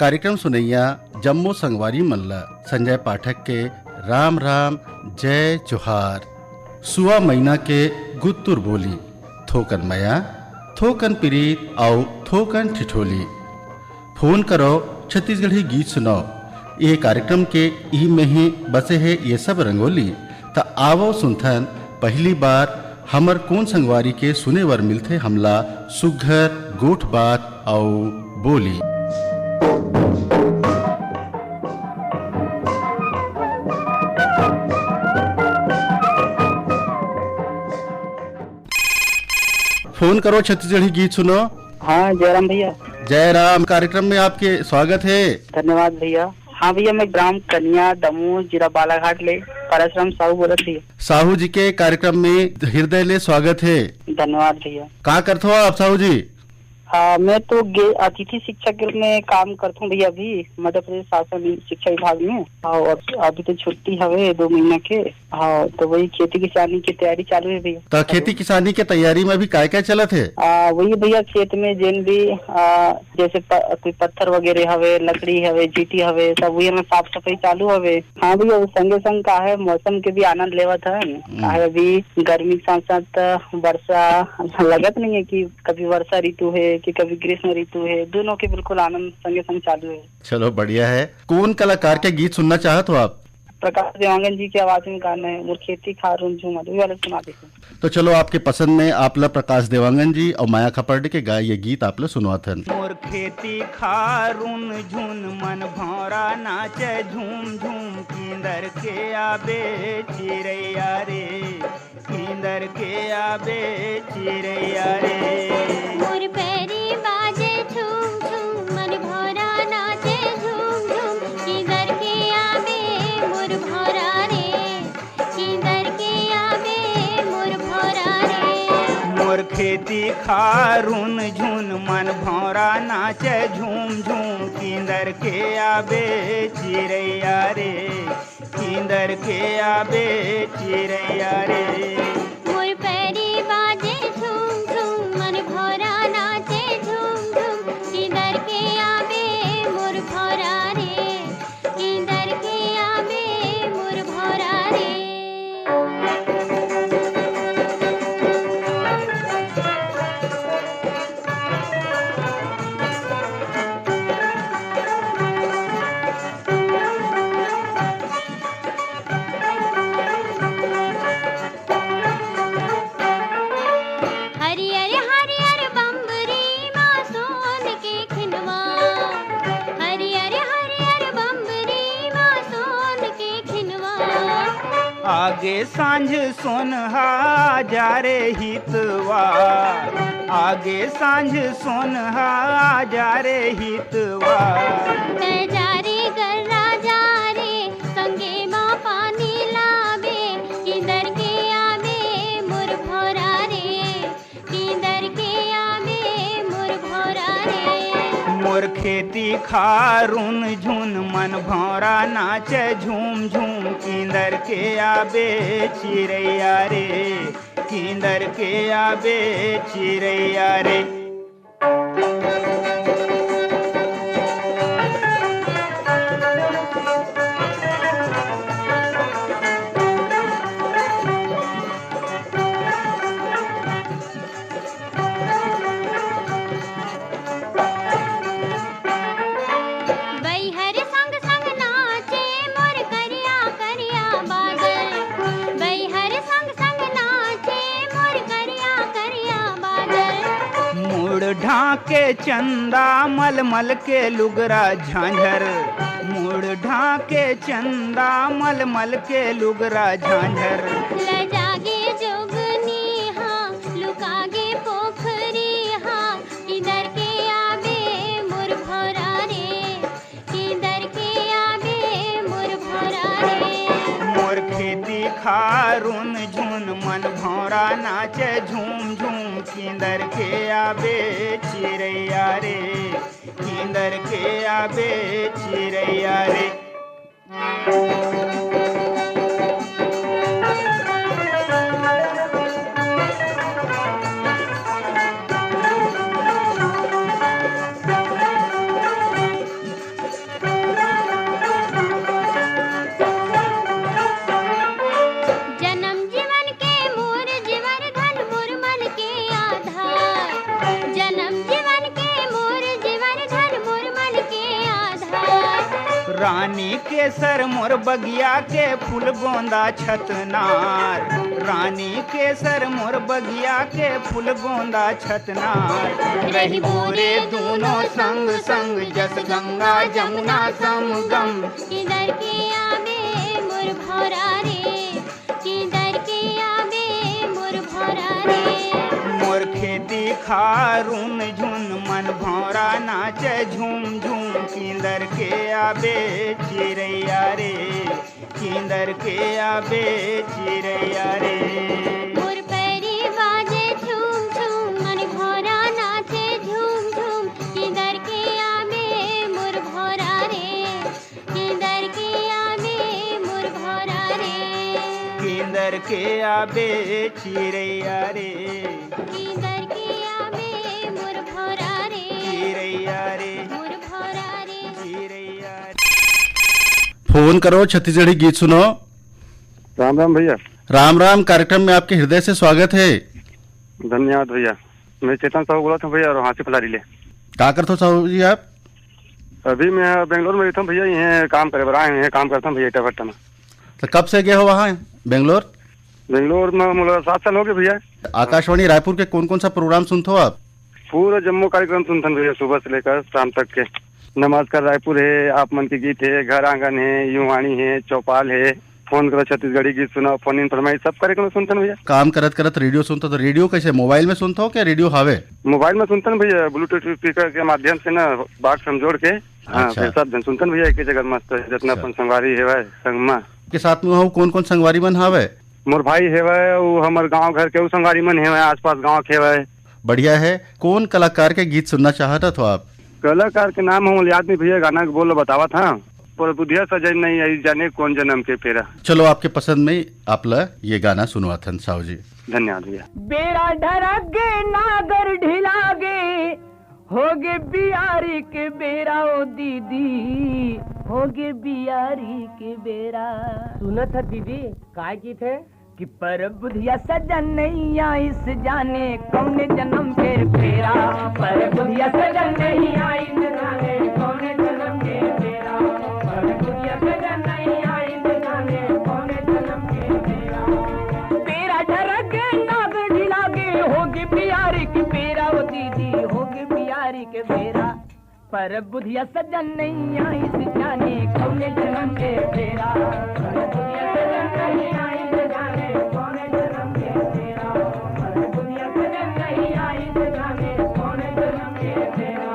कार्यक्रम सुनैया जम्मो संगवारी मल्ला संजय पाठक के राम राम जय जोहार। सुआ महीना के गुत्तुर बोली थोकन मया थोकन प्रीत और थोकन ठिठोली। फोन करो छत्तीसगढ़ी गीत सुनो। ये कार्यक्रम के ई में ही बसे है ये सब रंगोली। त आवो सुनथन पहली बार हमर कौन संगवारी के सुने वर मिलथे हमला सुघर गोठ बात और बोली। फोन करो छत्तीसगढ़ी गीत सुनो। हाँ जयराम भैया। जयराम, कार्यक्रम में आपके स्वागत है। धन्यवाद भैया। हाँ भैया, मैं ग्राम कन्या दमोह जिला बालाघाट ले परशुराम साहू बोलत भैया। साहू जी के कार्यक्रम में हृदय ले स्वागत है। धन्यवाद भैया। का करते हो आप साहू जी? मैं तो अतिथि शिक्षक में काम करता हूँ भैया, अभी मध्य प्रदेश शासन शिक्षा विभाग में। और अभी तो छुट्टी हवे 2 महीना के। हाँ, तो वही खेती किसानी की तैयारी चालू है भैया। तो खेती किसानी के तैयारी में भी क्या चलत है? वही भैया, खेत में जेन भी जैसे कोई पत्थर वगैरह हवे, लकड़ी हवे, जीटी हवे, सब वही में साफ सफाई चालू हवे। हाँ भैया, संगे संग का है मौसम के भी आनंद लेवत है। अभी गर्मी के साथ साथ वर्षा लगत नहीं है कि कभी वर्षा ऋतु है कि कभी ग्रीष्म ऋतु है, दोनों के बिल्कुल आनंद संगे संग चालू है। चलो बढ़िया है। कौन कलाकार के गीत सुनना चाहत हो आप? प्रकाश देवांगन जी की आवाज में गाना है मोर खेती खारून झूम वाला सुना देते। तो चलो आपके पसंद में आपला प्रकाश देवांगन जी और माया खपरडे के गाय ये गीत आपला सुनवाथन। मोर खेती खारून झून मन भौरा नाचे झूम झूम किंदर के आबे चिरैया रे, किंदर के आबे चिरैया रे। मोर पैरी बाजे झूम झूम मन भौरा नाचे झूम झूम किंदर के आबे मोर भौरा रे, किंदर के आबे मोर भौरा रे। मोर खेती खारून झून मन भौरा नाचे झूम झूम किंदर के आबे चिरैया रे, किंदर के आबे चिरैया रे। मोर पैरी बाजे झूम झूम मन भौरा नाचे झूम झूम किंदर के आबे मोर भौरा रे, किंदर के आबे मोर भौरा रे। हरियर हरियर बम्बरी माँ सोन के खिनवा, हरियर हरियर बम्बरी माँ सोन के खिनवा। आगे सांझ सोनहा जा रे हितवा, आगे सांझ सोनहा जा रे हितवा। जारे गर्रा जा रे संगे माँ पानी लाबे किंदर के आबे मोर भौरा रे, किंदर के आबे मोर भौरा रे। मोर खेती खारून झून मन भौरा नाचे झूम झूम किंदर के आबे चिरैया रे, किंदर के आबे चिरैया रे। बैहर संग संग नाचे मोर करिया करिया बादल, बैहर संग संग नाचे मोर करिया करिया बादल। मुड़ ढाके चंदा मलमल के लुगरा झांझर, मुड़ ढाके चंदा मलमल के लुगरा झांझर। लजागे जोगनी हाँ लुकागे पोखरी हाँ किंदर के आबे मोर भौरा रे, किंदर के आबे मोर भौरा रे। मोर खेती खारून झून मन भौरा नाचे झूम झूम किंदर के आबे चिरैया रे, किंदर के आबे चिरैया रे। रानी के सर मोर बगिया के फूल गोंदा छतनार, रानी के सर मोर बगिया के फूल गोंदा छतनार। रही बोरे दोनों संग संग जस गंगा जमुना समगम। किधर के आवे मोर भौरा रे, किधर के आवे मोर भौरा रे। मोर खेती खारून झुन मन भौरा नाचे झूम झूम। किंदर के आबे चिड़ैया रे, किंदर के आबे चिड़ैया रे। मोर पैरी बाजे झूम झूम मन भौरा नाचे झूम झूम। किधर के आवे मोर भौरा रे, किधर के आवे मोर भौरा रे। किंदर के आबे चिड़ैया रे, किधर के आवे मोर भौरा रे, चिड़ैया रे, मोर भौरा रे। चिड़ैया रे। फोन करो छत्तीसगढ़ी गीत सुनो। राम राम भैया। राम राम। कार्यक्रम में आपके हृदय से स्वागत है। धन्यवाद भैया। मैं चेतन साहू बोला था भैया, और हाथी फलारी ले। क्या करते हो साहू जी आप? अभी मैं बेंगलोर में रहता हूँ भैया, यहाँ काम करे बरा यहाँ काम करता हूँ भैया ईटा भट्टा में। तो कब से गए हो वहाँ बेंगलोर? बेंगलोर में मतलब 7 साल हो गए भैया। आकाशवाणी रायपुर के कौन कौन सा प्रोग्राम सुनते हो आप? पूरा जम्मू कार्यक्रम सुनता हूँ भैया, सुबह से लेकर शाम तक के। नमस्कार रायपुर है, आप मन के गीत है, घर आंगन है, युवाणी है, चौपाल है, फोन करो छत्तीसगढ़ी गीत सुनाओ, फोन इन फरमाइश, सब कार्यक्रम सुनता हूँ भैया। काम करत करत रेडियो सुनते हो? तो रेडियो कैसे, मोबाइल में सुनते हो क्या रेडियो हावे? मोबाइल में सुनता हूँ भैया, ब्लूटूथ स्पीकर के माध्यम से ना बात समझोड़ के। हाँ अच्छा। फिर सब सुनता हूँ भैया एक ही जगह मस्त है, जितना अपन संगवारी है संगमा के साथ में हो कौन कौन संगवारी मन हावे? मोर भाई है वो हमारे गांव घर के संगवारी मन है, आसपास गांव के है। बढ़िया है। कौन कलाकार के गीत सुनना चाहता था आप? कलाकार के नाम हम याद नहीं भैया, गाना बोलो बतावा था पर बुधिया सजन नहीं आई जाने कौन जन्म के फेरा। चलो आपके पसंद में आप ये गाना सुनवा थन साहू जी। धन्यवाद भैया। बेरा ढरगे नागर ढिलागे, होगे बियारी के बेरा ओ दीदी, होगे बियारी के बेरा। सुना था दीदी काय की थे कि पर बुधिया सजन नहीं आई इस जाने कौन जन्म के फेरा। पर बुधिया सजन नहीं आई इस जाने कौन जन्म के फेरा। पर बुधिया सजन नहीं आई इस जाने कौन जन्म के फेरा। तेरा ढरगे नागर ढिलागे, होगी बियारी की बेरा ओ दीदी, होगी बियारी के बेरा। पर बुधिया सजन नहीं आई इस जाने कौन जन्म के फेरा। पर बुधिया सजन नहीं आई इस जाने कौन जन्म के फेरा। पर बुधिया सजन नहीं आई इस जाने कौन जन्म के फेरा।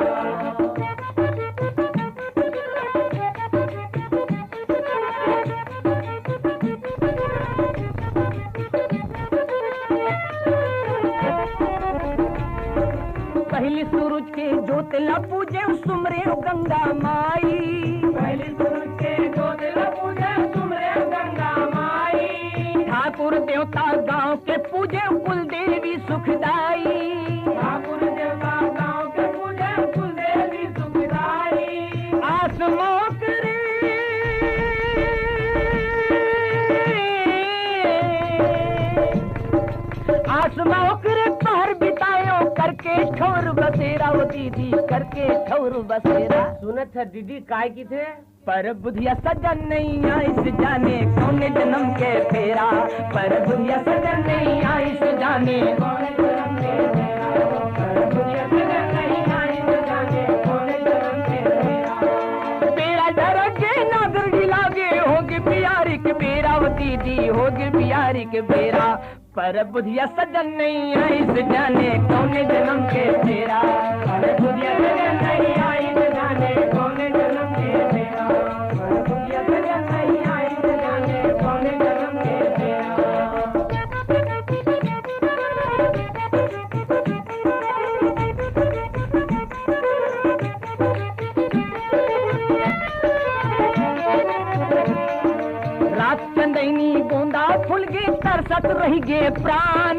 पहली सूरज के जोत ला पूजे सुमरे गंगा माई। पहली सूरज के जोत ला पूजे सुमरे गंगा माई। ठाकुर देवता गांव के पूजे कुल देवी सुखदाई। ठाकुर देवता गांव के पूजे कुल देवी सुखदाई। आसमां करे आसमां करे पहर बितायो करके ठोर बसेरा वो दीदी, करके ठोर बसेरा। सुनत है दीदी काय की थे? पर बुधिया सजन नहीं आई इस जाने कौन जन्म के फेरा। पर बुधिया सजन नहीं आई इस जाने कौन जन्म के फेरा। पर बुधिया सजन नहीं आई इस जाने कौन जन्म के फेरा। बेड़ा डरके नागर ढिलागे, होगी बियारी के बेरा वो दीदी, होगी बियारी के बेरा। पर बुधिया सजन नहीं आई इस जाने कौन जन्म के फेरा। पर बुधिया सजन नहीं आई इस जाने कौन जन्म के फेरा। पर बुधिया सजन नहीं आई इस जाने कौन जन्म के फेरा। रात चंदैनी गोंदा फूल गे तरसत रही गे प्राण।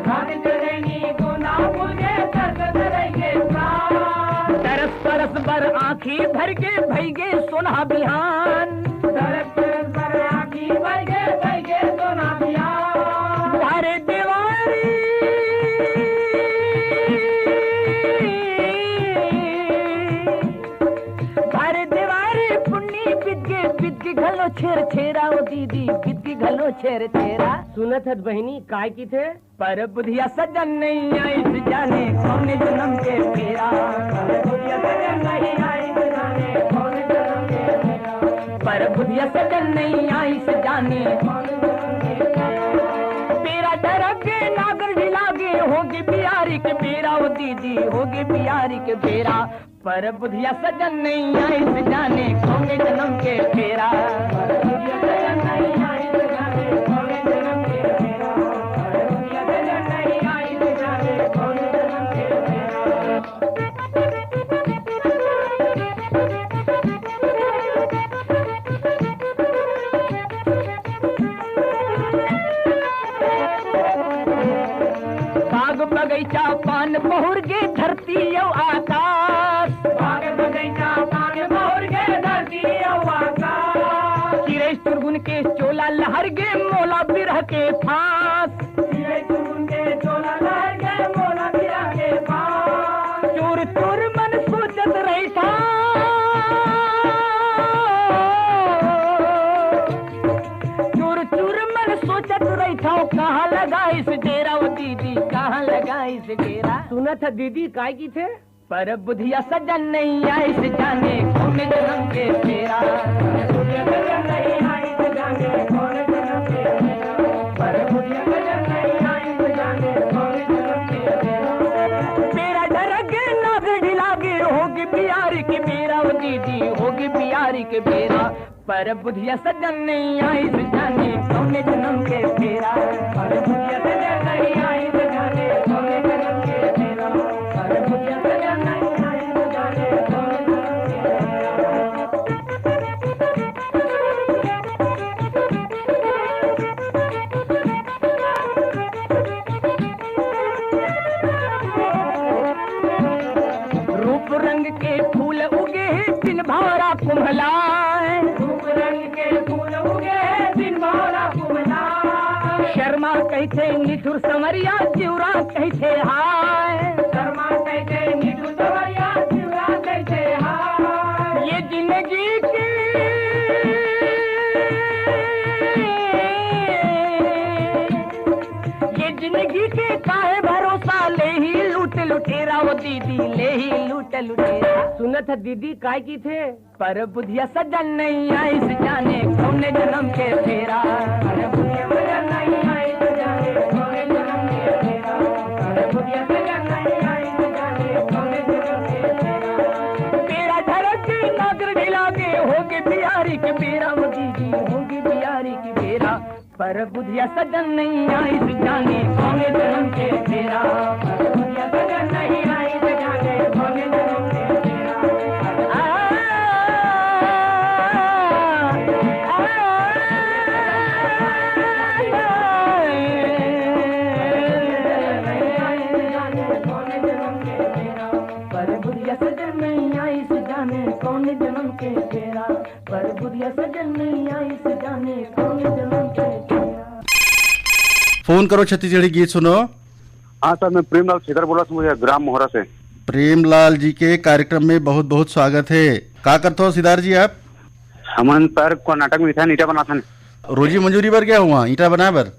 रात चंदैनी गोंदा फूल गे तरसत रही गे प्राण। तरस परस बर आँखी भर गे भई गे सोना बिहान। तरस परस बर आँखी भर गे भई गे सोना बिहान। तारे देवारी तारे देवारी पुन्नी दीदी बिद्दी घलो छेर तेरा। सुनत हत बहिनी काय की थे? पर बुधिया सजन नहीं आई जाने कौन जन्म के फेरा। पर बुधिया सजन नहीं आई जाने कौन जन्म के फेरा। पर बुधिया सजन नहीं आई जाने कौन जन्म के फेरा। तेरा डरगे नागर ढिलागे होगी बिहारी के बेरा। वो दीदी होगी बिहारी के बेरा। पर बुधिया सजन नहीं आई जाने कौन जन्म के फेरा। पर बुधिया सजन नहीं आई जाने कौन जन्म के फेरा। पर बुधिया सजन नहीं आई जाने कौन जन्म के फेरा। बाग बगीचा पान बहुर गे धरती यौ आकाश। बाग बगीचा पान बहुर गे धरती यौ आकाश। चिरे तुरगुन के चोला लहर गे मोला बिरह के फांस। चिरे तुरगुन के चोला लहर गे मोला बिरह के फांस। चूर चूर मन सोचत रही था। चूर चूर मन सोचत रही था कहाँ लगा इस डेरा। वो दीदी कहाँ लगा इस डेरा। सुना था दीदी काय की थे? पर बुधिया सजन नहीं आई जाने कौन जन्म के फेरा। पर बुधिया सजन नहीं आई जाने कौन जन्म के फेरा। पर बुधिया सजन नहीं आई जाने कौन जन्म के फेरा। तेरा डरगे नाग ढिलागे होगी बिहारी की बेरा। वो दीदी होगी बिहारी के बेरा। पर बुधिया सजन नहीं आई जाने कौन जन्म के फेरा। पर बुधिया सजन नहीं आई जाने कौन जन्म के फेरा। पर बुधिया सजन नहीं आई जाने कौन जन्म के फेरा। रूप रंग के फूल उगे दिन भरा कुम्हलाए। रूप रंग के फूल उगे दिन भरा कुम्हलाए। शर्मा कहते निठुर समरिया जिवरा कहते हाय। शर्मा कहते निठुर समरिया जिवरा कहते हाय। ये जिंदगी की ये जिंदगी के काहे भरोसा ले ही लूट लुटेरा। वो दीदी ले ही लूट लुटेरा। सुनत है दीदी काय की थे? पर बुधिया सजन नहीं आई जाने कौन जन्म के फेरा। पर बुधिया सजन नहीं आई जाने कौन जन्म के फेरा। पर बुधिया सजन नहीं आई जाने कौन जन्म के फेरा। तेरा धरती नागर ढिलागे होगी बिहारी के बेरा। वो दीदी होगी बिहारी की बेरा। पर बुधिया सजन नहीं आई जाने कौन जन्म के फेरा। पर बुधिया सजन नहीं आई जाने कौन जन्म के फेरा। पर बुधिया सजन नहीं आई जाने कौन जन्म के फेरा। पर बुधिया सजन नहीं आई जाने कौन जन्म के फेरा। फोन करो छत्तीसगढ़ी गीत सुनो। हाँ सर, मैं प्रेमलाल शेखर बोला था, मुझे ग्राम मोहरा से। प्रेमलाल जी के कार्यक्रम में बहुत बहुत स्वागत है। का करते हो सिद्धार्थ जी आप? हमन सर कर्नाटक में था, ईटा बना था। रोजी मंजूरी बर गया हुआ ईटा बना बर।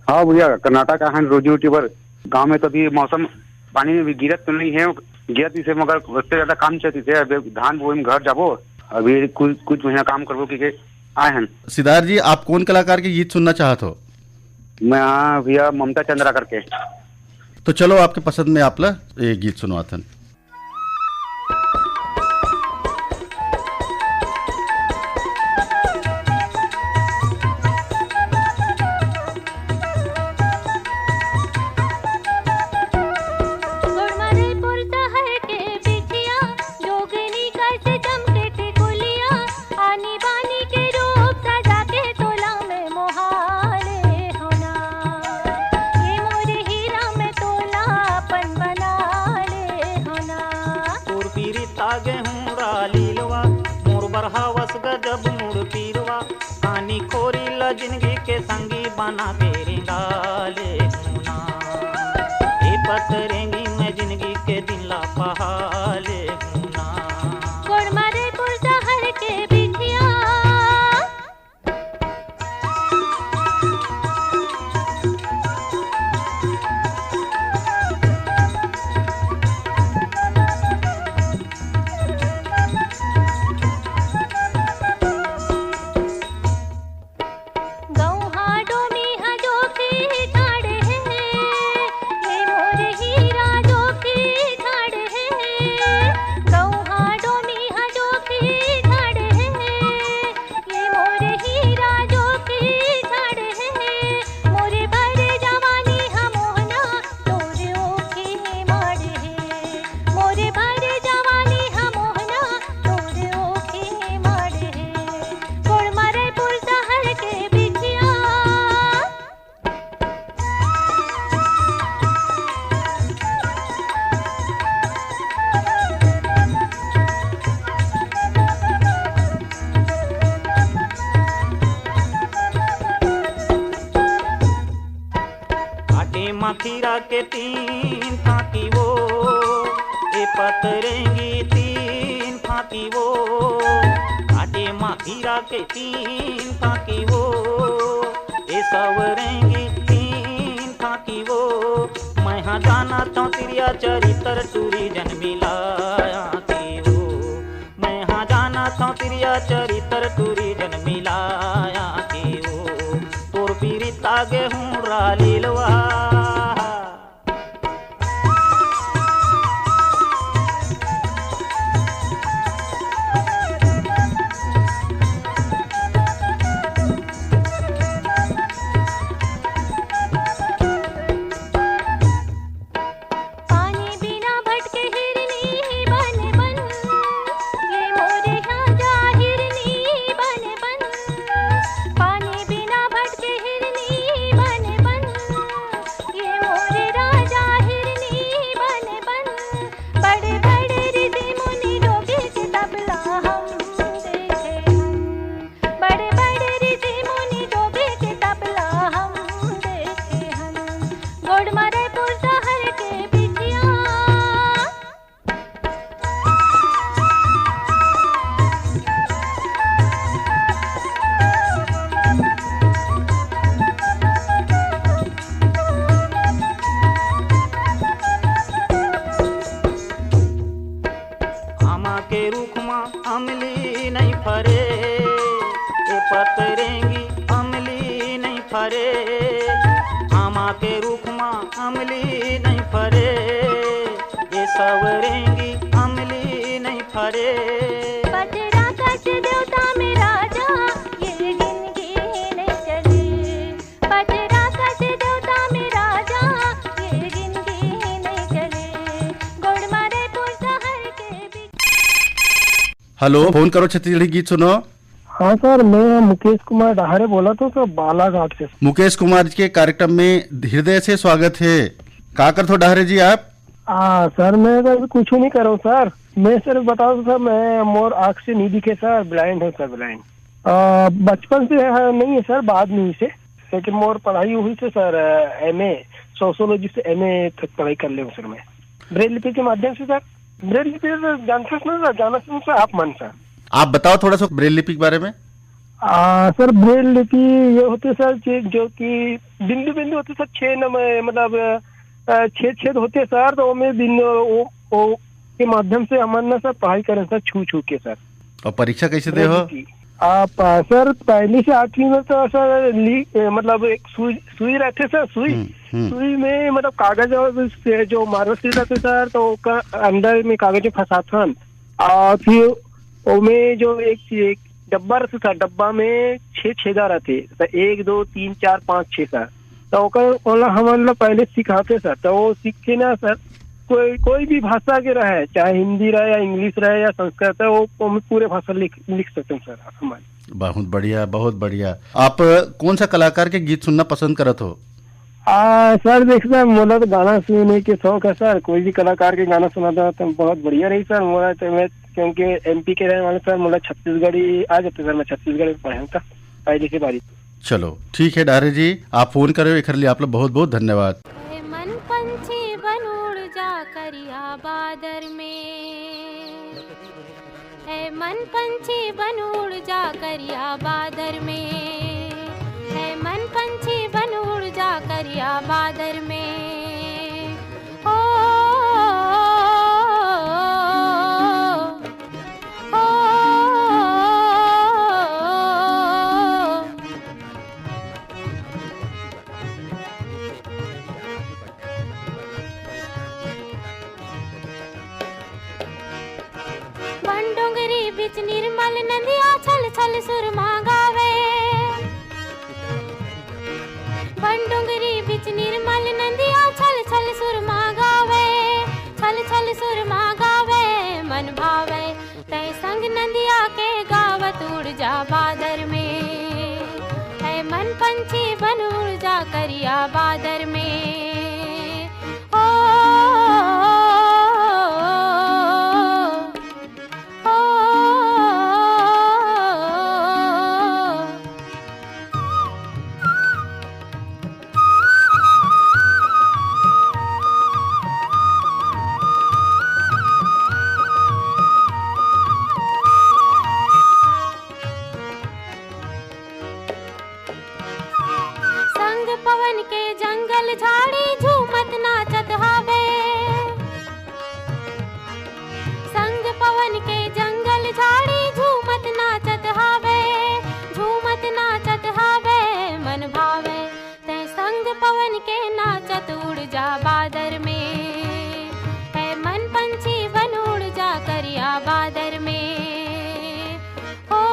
हाँ भैया, कर्नाटक है रोजी रोटी पर। गाँव में तो अभी मौसम पानी में भी गिरत तो नहीं है, गिरत इसे मगर उससे ज्यादा काम चलती थे। अभी धान बोई में घर जाबो, अभी कुछ महीना काम करबो कि आए हैं। सिद्धार्थ जी आप कौन कलाकार के गीत सुनना चाहते हो? मैं भैया ममता चंद्रा करके। तो चलो आपके पसंद में आप ला ये गीत सुनवाथन। जिंदगी के संगी बना बेरेंगा ले मुना ए पतरेंगी मैं जिंदगी के दिन ला पहाले मुना गोड़ मारे पुरसा हर के बिटिया काटे मखीरा के तीन फाकी वो, ए पतरेंगी तीन फाकी वो, काटे मखीरा के तीन फाकी वो, ए सवरेंगी तीन फाकी वो। मैं हाँ जाना तो तिरिया चरित्र टूरी जन मिलाया की वो, मैं हाँ जाना तो तिरिया चरित्र टूरी जन मिलाया की वो, तोर पीरिता गेहूँ रालीलवा। अमली नहीं फरे, ए पतरेंगी अमली नहीं फरे, आमा के रुख माँ अमली नहीं फरे, ये सवरेंगी अमली नहीं फरे। पतरा कच देवता में राजा ये जिंदगी नहीं चली, पतरा कच देवता में राजा ये जिंदगी नहीं चली, गोड़ मारे पुरसहर के बीच। हेलो, फोन करो छत्तीसगढ़ी गीत सुनो। हाँ सर, मैं मुकेश कुमार डहारे बोला तो सर बालाघाट से। मुकेश कुमार जी के कार्यक्रम में हृदय से स्वागत है। का कर थो डहारे जी आप? सर मैं तो कुछ नहीं कर रहा हूँ सर। मैं सर बताओ तो सर, मैं मोर आँख से नहीं दिखे सर, ब्लाइंड है सर, ब्लाइंड। बचपन से नहीं है सर, बाद में से, लेकिन मोर पढ़ाई हुई से सर MA सोशियोलॉजी से MA तक पढ़ाई कर ले सर मैं, ब्रेल लिपि के माध्यम से सर। ब्रेल लिपि जानते सर, जाना सर आप मन सर। आप बताओ थोड़ा सा ब्रेल लिपि के बारे में। सर ब्रेल लिपि ये होते सर जो कि बिंदु बिंदु होते सर, 6 नंबर मतलब 6 छेद होते सर, तो में बिंदु के माध्यम से हम ना सर पढ़ाई करें सर, छू छू के सर। और परीक्षा कैसे दे हो आप? सर पहली से 8वीं में तो सर मतलब एक सुई रहते सर, सुई में मतलब कागज से जो मार्गशीट रहते सर, तो अंदर में कागज फंसाथन, और फिर में जो एक डब्बा रहते सर, डब्बा में 6 छेदा रहते सर, 1 2 3 4 5 6 सर। तो हम लोग पहले सिखाते सर, तो वो सीख के ना सर कोई भी भाषा के रहे, चाहे हिंदी रहे या इंग्लिश रहे या संस्कृत है, वो पूरे भाषा लिख सकते हैं सर हमारे। बहुत बढ़िया, बहुत बढ़िया। आप कौन सा कलाकार के गीत सुनना पसंद करत हो? सर देखना, मोला तो गाना सुनने के शौक है सर, कोई भी कलाकार के गाना सुनाता तो बहुत बढ़िया रही सर। मोला तो मैं क्योंकि MP के रहने वाले सर, मोला छत्तीसगढ़ी आ जाते सर, मैं छत्तीसगढ़ में पढ़ा था पहले से बारी। चलो ठीक है डारे जी, आप फोन करे एक लिए आप लोग बहुत बहुत धन्यवाद। मन पंछी बन उड़ जा करिया बादर में, है मन पंछी बन उड़ जा करिया बादर में, है मन पंछी बन उड़ जा करिया बादर में। ओ, ओ, ओ, बन डोंगरी बिच निर्मल नदिया छल छल सुरमा गावे, बन डोंगरी बिच निर्मल नदिया छल छल सुरमा गावे, छल छल सुरमा गावे मन भावे, तय संग नदिया के गावत उड़ जा बादर में, है मन पंछी बन उड़ जा करिया बादर में। ओ, जंगल झाड़ी झूमत नाचत हावे, संग पवन के जंगल झाड़ी झूमत नाचत हावे, झूमत नाचत हावे मन भावे। ते संग पवन के नाचत उड़ जा बादर में, है मन पंछी बन उड़ जा करिया बादर में। हो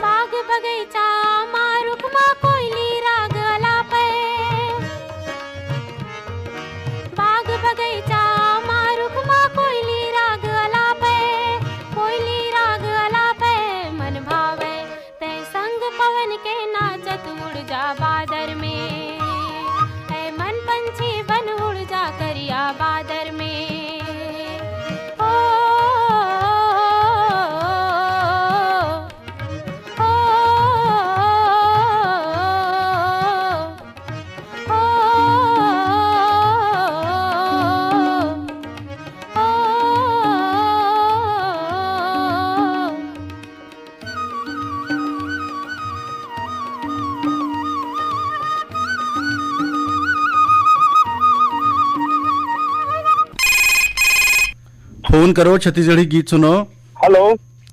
बाग बगीचा मारुख मा कोयली राग अलापे, बाग बगीचा मारुख मा कोयली राग अलापे, कोयली राग अलापे मन भावे। ते संग पवन के नाचत उड़ जा बादर में, है मन पंछी बन उड़ जा करिया बादर में। हो फोन करो छत्तीसगढ़ी गीत सुनो। हेलो,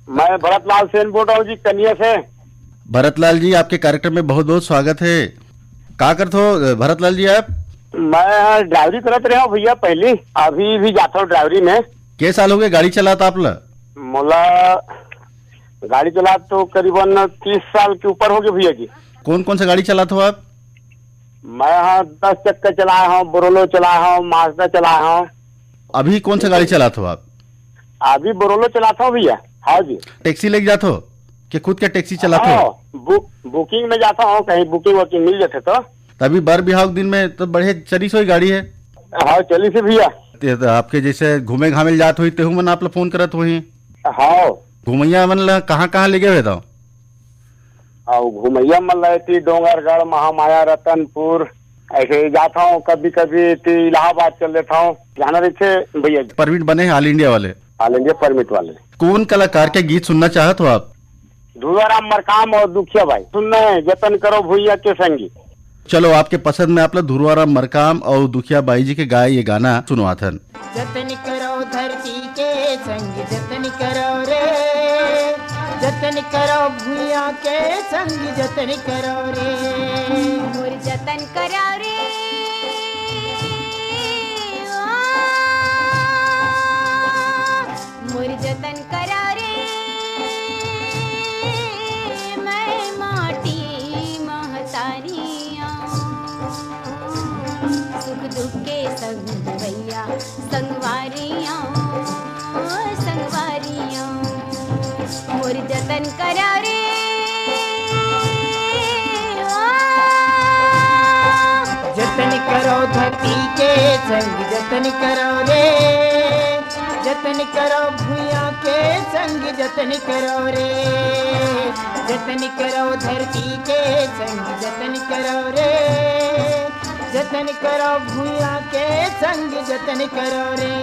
मैं भरतलाल सेन बोल रहा हूँ जी, कन्या से। भरतलाल जी, आपके कार्यक्रम में बहुत बहुत स्वागत है। का करते हो भरतलाल जी आप? मैं ड्राइवरी करत रहा हूँ भैया पहले, अभी भी जाता हूँ ड्राइवरी में। के साल हो गए गाड़ी चलाता आप ला? मोला गाड़ी चला तो करीबन 30 साल के ऊपर हो गए भैया जी। कौन कौन सा गाड़ी चलाते हो आप? मैं यहाँ 10 चक्कर चलाया हूँ, बोरोलो चलाया हूँ, माजदा चलाया हूँ। अभी कौन सा गाड़ी चलाते हो आप? अभी बोरोलो चलाता हूँ भैया। हाँ जी। टैक्सी लेके जाते हो कि खुद के टैक्सी चलाते हो? हाँ, बुकिंग में जाता हूँ, कहीं बुकिंग वकिंग मिल जाते तो। तभी बर बिहाव के दिन में तो बढ़े चली सोई गाड़ी है। हाँ चली से भैया। तो आपके जैसे घूमे घामे जात हुई तेहू मन आप ला फोन करत हुई। हाँ घुमैया मन ला कहाँ कहाँ ले गए तो? और घुमैया मन रहती डोंगरगढ़, महामाया, रतनपुर, ऐसे जाता हूँ। कभी कभी इलाहाबाद चल लेता हूँ, जाना रहते भैया। परमिट बने हैं ऑल इंडिया वाले? ऑल इंडिया परमिट वाले। कौन कलाकार के गीत सुनना चाहत हो आप? धुआराम मरकाम और दुखिया भाई सुनना है, जतन करो भैया के संगी। चलो आपके पसंद में आप लोग धुरवाराम मरकाम और दुखिया बाई जी के गाए ये गाना सुनवाथन। जतन करो धरती के संग जतन करो रे, जतन करो भूया के संग जतन करो रे, मोर जतन करा रे मोर जतन करा रे, मैं माटी महतारियाँ सुख दुख के संग भैया संगवारियाँ संगवारियाँ, मोर जतन करा रे जतन करो धरती के संग जतन करो रे, जतन करो भूया के संग जतन करो रे, जतन करो धरती के संग जतन करो रे, जतन करो भूया के संग जतन करो रे।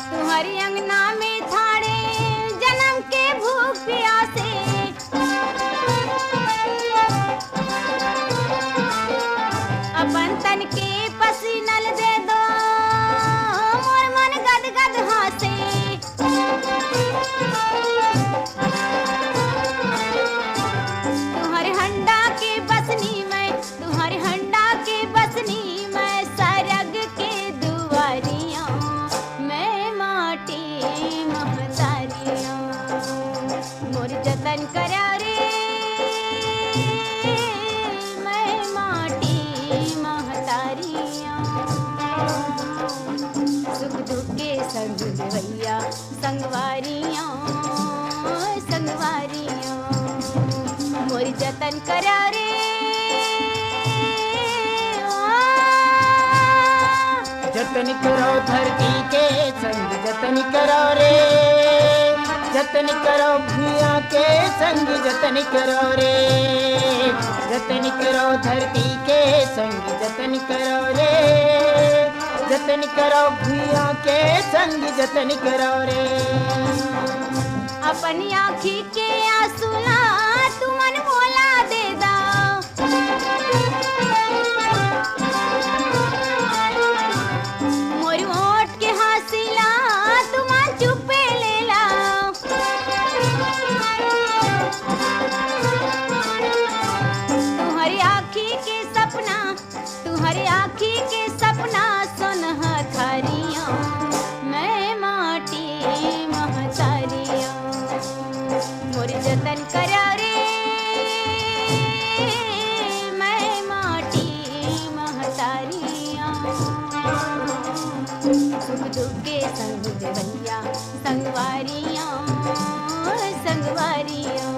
तुम्हारी अंगना में थाड़े जन्म के भूख प्यासे, अपन तन के पसीनल दे दो मोर मन गद गद हासे, तुम्हारे हंडा के बसनी में, तुम्हारे हंडा के बसनी में, सरग के दुआरियां मैं माटी महतारियां, मोर जतन करा रे मैं माटी महतारियां, सुख दुख के संग भैया संगवारियां संगवारियां, मोर जतन करा रे जतन करो धरती के संग जतन करो रे, जतन करो भूया के संग जतन करो रे, जतन करो धरती के संग जतन करो रे, जतन करो भूया के संग जतन करो रे। अपनी आँखी के आंसुला तुमन मोला दे दा, मोर ओठ के हासिला तुमन चुपे ले ला। तुम्हारी आँखी के सपना, तुम्हारी आँखी के सपना सोनहा थारियाँ, मैं माटी महतारियाँ, मोर जतन करा रे, मैं माटी महतारियाँ। सुख दुख के संग देवैया संगवारियाँ, संगवारियाँ,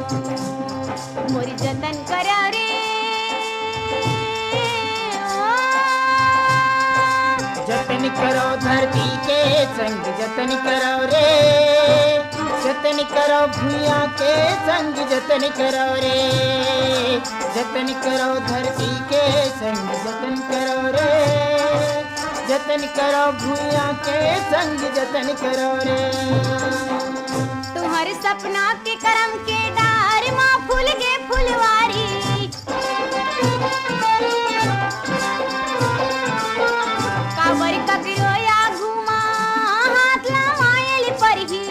मोर जतन करा रे। जतन करो धरती के संग जतन करो रे, जतन करो भूया के संग जतन करो रे, जतन करो धरती के संग जतन करो रे, जतन करो भूया के संग जतन करो रे। तुम्हारे सपना के करम के डार माँ फूल के फुलवारी, काबर ककरो या घुमा हाथ लमायल परही,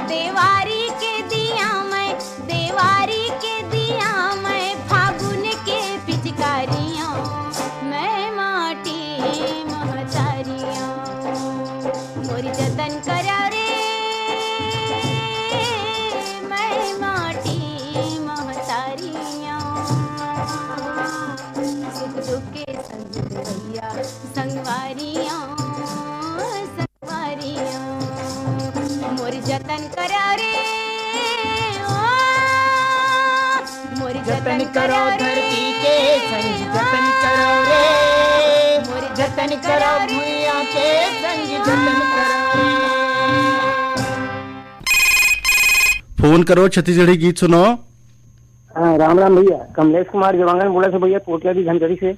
देवारी के दिया मैं, देवारी के दिया मैं फागुन के पिचकारियाँ, मैं माटी महतारियाँ, मोर जतन करा रे, मैं माटी महतारियाँ। सुख दुख के संग देवैया संगवारियाँ, संगवारियाँ, मोर जतन करा रे, मोर जतन करो धरती के संग जतन करो रे, जतन करो भूया के संग जतन करो रे। फोन करो छत्तीसगढ़ी गीत सुनो। हाँ, राम राम भैया, कमलेश कुमार जवांगन बोला से भैया, पोटिया की धनगढ़ी से।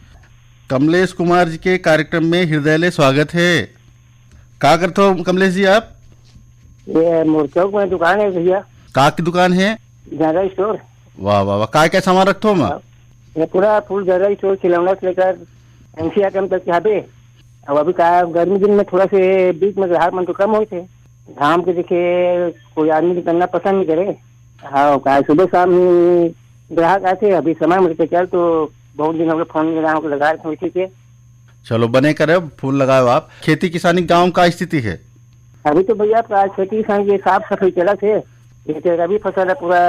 कमलेश कुमार जी के कार्यक्रम में हृदय स्वागत है। का करते हो कमलेश जी आप? ये मोरचौक में दुकान है भैया। का की दुकान है? General store. वाह वाह वाह, क्या सामान रखते हो? मैं ये पूरा फुल जनरल स्टोर, खिलौना से लेकर एनसीआर कम तक यहाँ पे। अब अभी का गर्मी दिन में थोड़ा से बीच में ग्राहक मन तो कम हुए थे, धाम के देखे कोई आदमी निकलना पसंद नहीं करे। हाँ, का सुबह शाम ही ग्राहक आए थे, अभी समय मिलते चल तो बहुत दिन हो गए फोन लगा रहे थे। ठीक है, चलो बने करे फूल लगाओ आप। खेती किसानी गांव का स्थिति है? अभी तो भैया खेती किसान की साफ सफाई चला थे। ये रबी फसल है पूरा,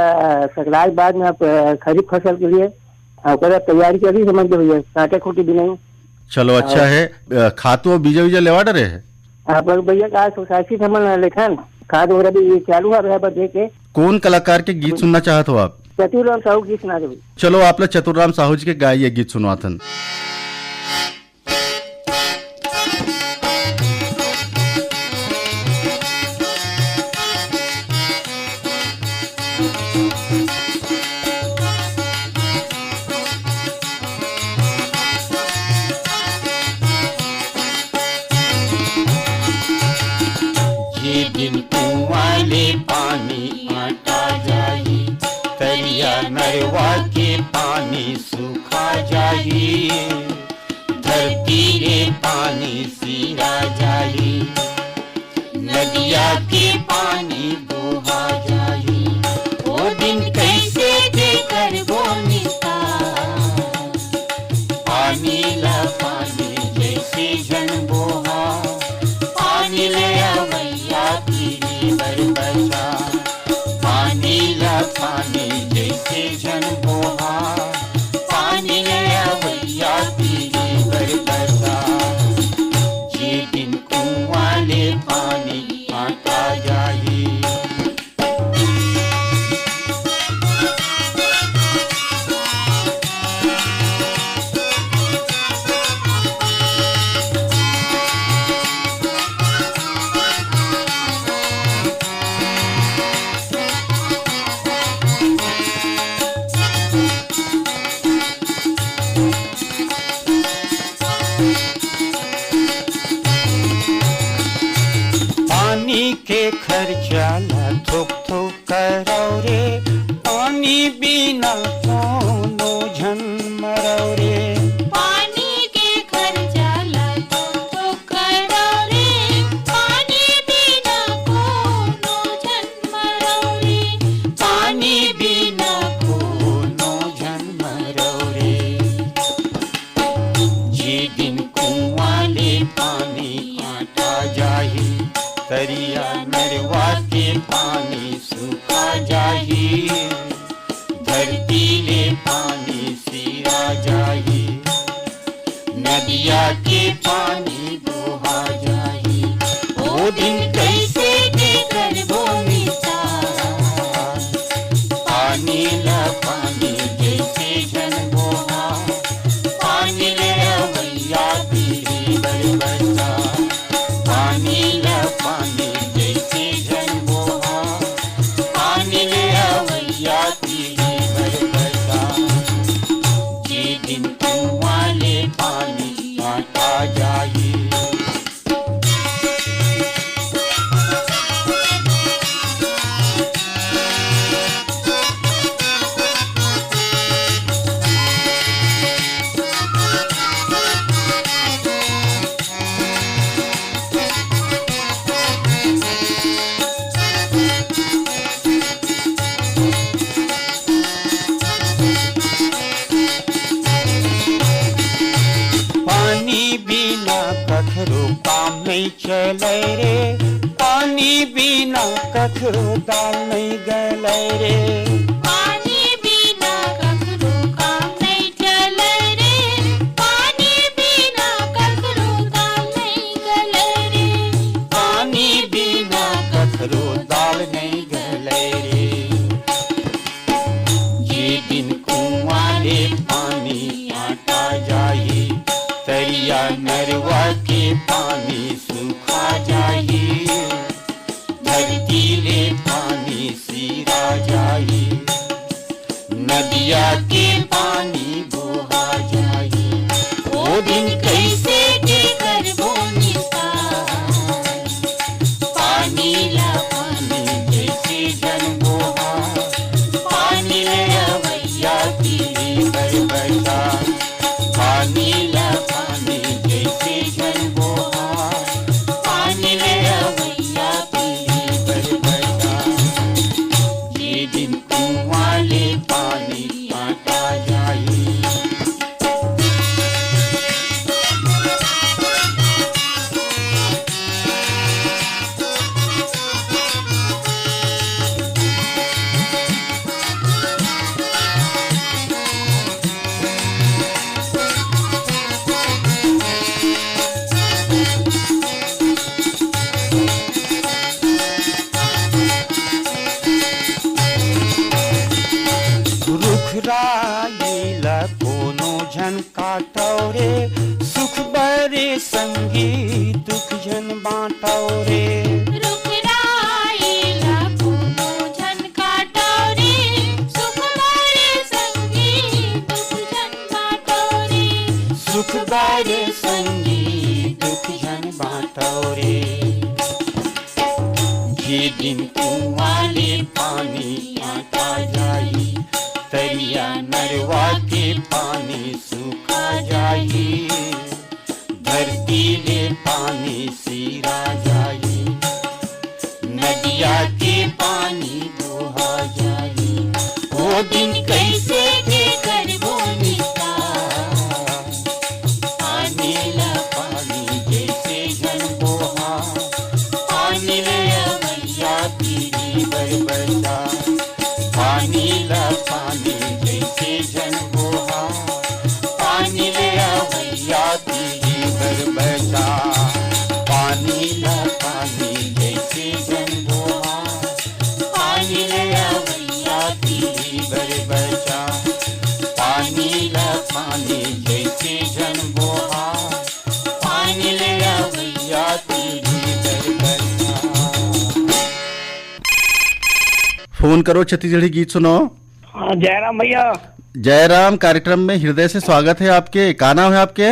सकराज बाद में आप खरीफ फसल के लिए तैयारी करी समझ लो भैया, कांटे खूटी भी नहीं। चलो अच्छा है। खातू बीजा बीजा लेवा डरे है आप भैया का सोसाइटी समझ लेखन खाद वगैरह भी चालू है बस देखे। कौन कलाकार के गीत सुनना चाहते हो आप? चतुराम साहू की सुना दो। चलो आप लोग चतुराम साहू जी के गाइए गीत सुनवाथन। ये दिन कुआं ले पानी आटा जाई, तरिया नरवा के पानी सूखा जाई, धरती रे पानी सीरा जाई, नदिया के पानी बहा जाई। वो दिन कैसे देकर बोनिता, पानी ला पानी जैसे जन बोहा, पानी ले आवैया पीली बरबसा, पानी ला पानी जैसे जन बोहा, पानी ले आवैया पीली बरबसा। ये दिन कुआं ले पानी आता जाई। बिना कोनो जन्म रे। पानी के खर्चा लगो तो करो रे, पानी बिना कोनो जन्म रे, पानी बिना कोनो जन्म रे। जे दिन कुआं ले पानी काटा जाही, तरिया नरवा के पानी सूखा जाही, धरती ले पानी सिरा जाही, नदिया के पानी बहा जाही। ओ दिन कैसे देकर वो मिसाल, पानी ला पानी जैसे जन बोहा, पानी ले अवैया पीरी बरबसा, पानी ला पानी जैसे जन बोहा, पानी ले अवैया पीरी बरबसा। जे दिन कुआं ले पानी काटा जाही। पानी बिना कखरो काम नहीं चले रे, पानी बिना कखरो दाल नहीं गले रे। पानी बिना कखरो काम नहीं चले रे, पानी बिना कखरो दाल नहीं गले रे, पानी बिना कखरो दाल नहीं गले रे। ये दिन कुआं ले पानी काटा जाही, तरिया नरवा के पानी सूखा जाही, धरती ले पानी सिरा जाही, नदिया के पानी बहा जाही। ओ दिन कैसे देकर वो मिसाल, पानी ला पानी जैसे जन बोहा, पानी ले अवैया पीरी बरबसा, पानी ला पानी जैसे जन बोहा, पानी ले अवैया पीरी बरबसा। ये दिन कुआं ले पानी काटा जाही। रुखराइला कोनो झन काटो रे, सुख बरे संगी दुख जन बांटो रे। रुखराइला कोनो झन काटो रे, सुख बरे संगी दुख जन बाटो रे, सुख बरे संगी दुख जन बांटो रे। ये दिन कुआं ले पानी काटा जाही, तरिया नरवा के पानी सूखा जाही, धरती ले पानी सिरा जाही, नदिया के पानी बहा जाही। वो दिन कैसे देकर वो मिसाल, पानी ला पानी जैसे जन बोहा, पानी ले अवैया पीरी बरबसा, पानी ला पानी जैसे जन बोहा, पानी ले अवैया पीरी बरबसा, पानी ला पानी जैसे जन बोहा, पानी ले अवैया पीरी बरबसा, पानी ला पानी जैसे जन बोहा, पानी ले अवैया पीरी बरबसा। फोन करो छत्तीसगढ़ी गीत सुनो। हाँ जयराम भैया। जयराम कार्यक्रम में हृदय से स्वागत है आपके। का नाम है आपके?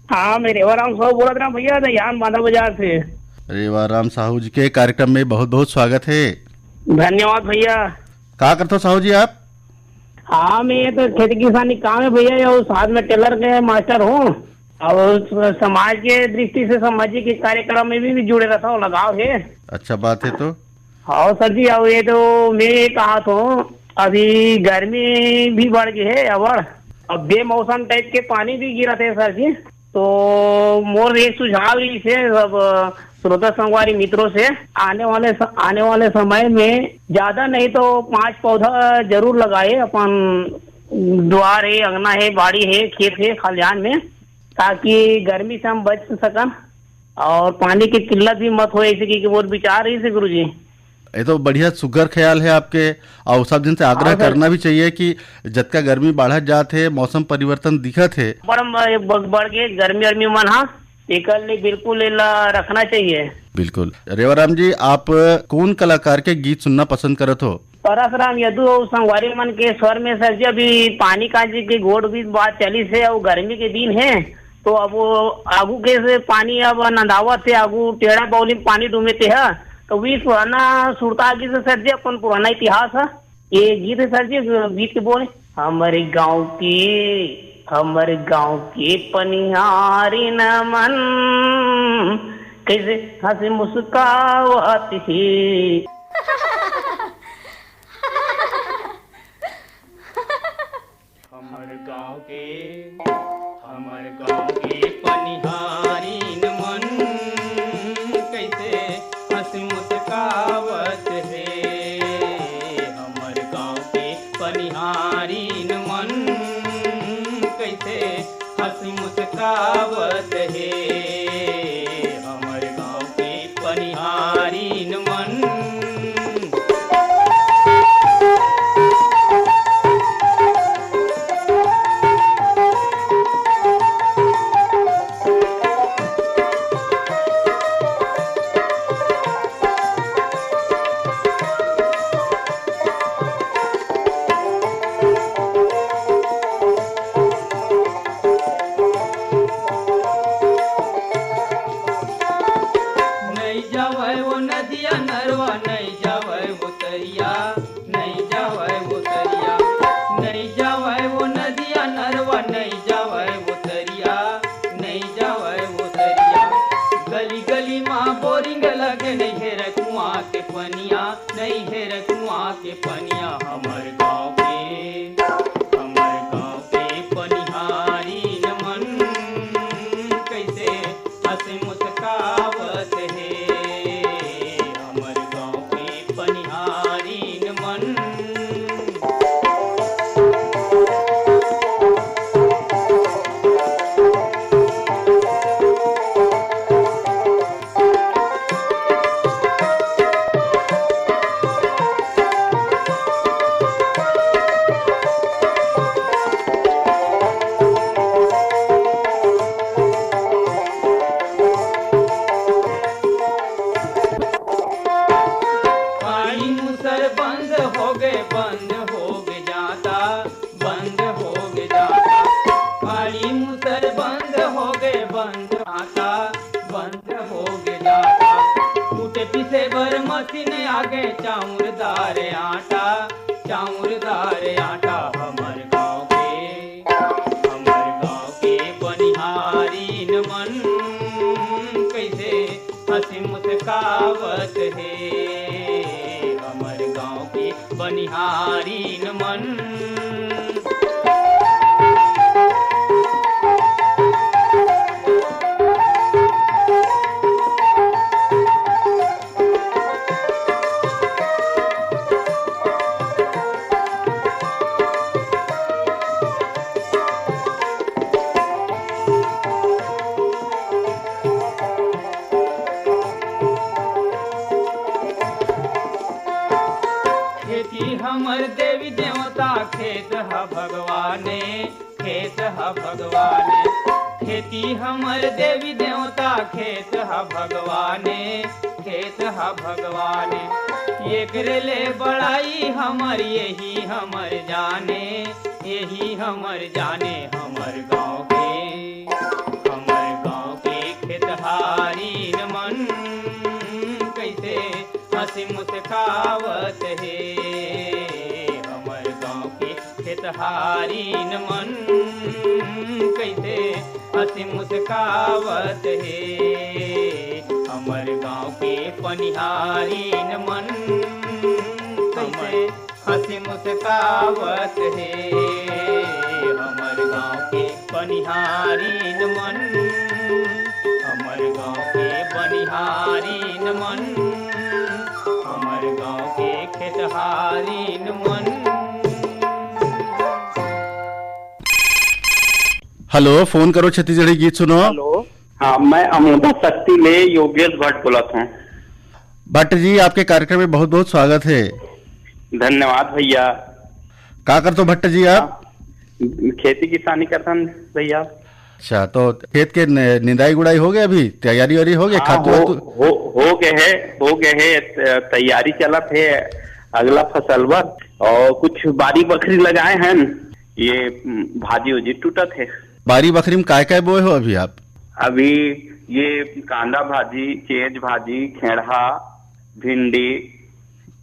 हाँ मैं रेवाराम साहू बोला था भैया, यहाँ बांधा बाजार से। रेवाराम साहू जी के कार्यक्रम में बहुत बहुत स्वागत है। धन्यवाद भैया। का करते हो साहू जी आप? हाँ, मैं तो खेती किसानी काम है भैया, और साथ में टेलर के मास्टर हूँ, और समाज के दृष्टि से सामाजिक कार्यक्रम में भी जुड़े रहता हूँ, लगाव है। अच्छा बात है। तो हाँ सर जी, अब ये तो मैं ये कहा तो अभी गर्मी भी बढ़ गई है, अब बेमौसम टाइप के पानी भी गिरा थे सर जी। तो मोर एक सुझाव इसे सब श्रोता संगवारी मित्रों से आने वाले समय में ज्यादा नहीं तो 5 पौधा जरूर लगाए अपन द्वार है, अंगना है, बाड़ी है, खेत है, खलिहान में, ताकि गर्मी से हम बच सकन और पानी की किल्लत भी मत हो। ऐसे की बहुत विचार है गुरु जी। ये तो बढ़िया सुगर ख्याल है आपके, और सब दिन से आग्रह करना भी चाहिए कि जतका गर्मी बढ़त जात है, मौसम परिवर्तन दिखत है, बढ़ के गर्मी मन हाँ एकल बिल्कुल रखना चाहिए। बिल्कुल। रेवाराम जी, आप कौन कलाकार के गीत सुनना पसंद करत हो? परसराम यदु संगवारी मन के स्वर में सर जी, अभी पानी का जी के गोड़ भी बात चली से, और गर्मी के दिन है तो अब वो आगू के से पानी अब नंदावत है, आगू टेढ़ा बौली पानी डूबेते है, तो भी पुराना सुरता आगे से सर जी अपन पुराना इतिहास है। ये गीत है सर जी, गीत के बोले हमारे गांव के पनिहारी न मन कैसे हंसी मुस्कावत है। हमर गांव के पनिहारी न मन कैसे हंसी मुस्कावत है। हमर गांव के पनिहारी न मन कैसे हंसी मुस्कावत है। हमर गांव के पनिहारी न मन। खेतहारीन मन कैसे हंसी मुस्कावत है। हमर गाँव के पनिहारीन मन कैसे हंसी मुस्कावत है। हमर गाँव के पनिहारीन मन, हमर गाँव के बनिहारीन मन, हमर गाँव के खेतहारीन मन। हेलो, फोन करो छत्तीसगढ़ी गीत सुनो। हेलो, हाँ, मैं अमोदा शक्ति ले योगेश भट्ट बोलत हूँ। भट्ट जी, आपके कार्यक्रम में बहुत बहुत स्वागत है। धन्यवाद भैया। क्या करते हो भट्ट जी आप? खेती किसानी करतन भैया। अच्छा, तो खेत के निंदाई गुड़ाई हो गया, अभी तैयारी वारी हो गया? हाँ, खातू हो गए है, तैयारी चलत है अगला फसल पर। और कुछ बारी बकरी लगाए हैं, ये भाजी उजी टूटत है। बारी बकरी में काय काय बोए हो अभी आप? अभी ये कांदा भाजी, चेज भाजी, खेड़ा, भिंडी,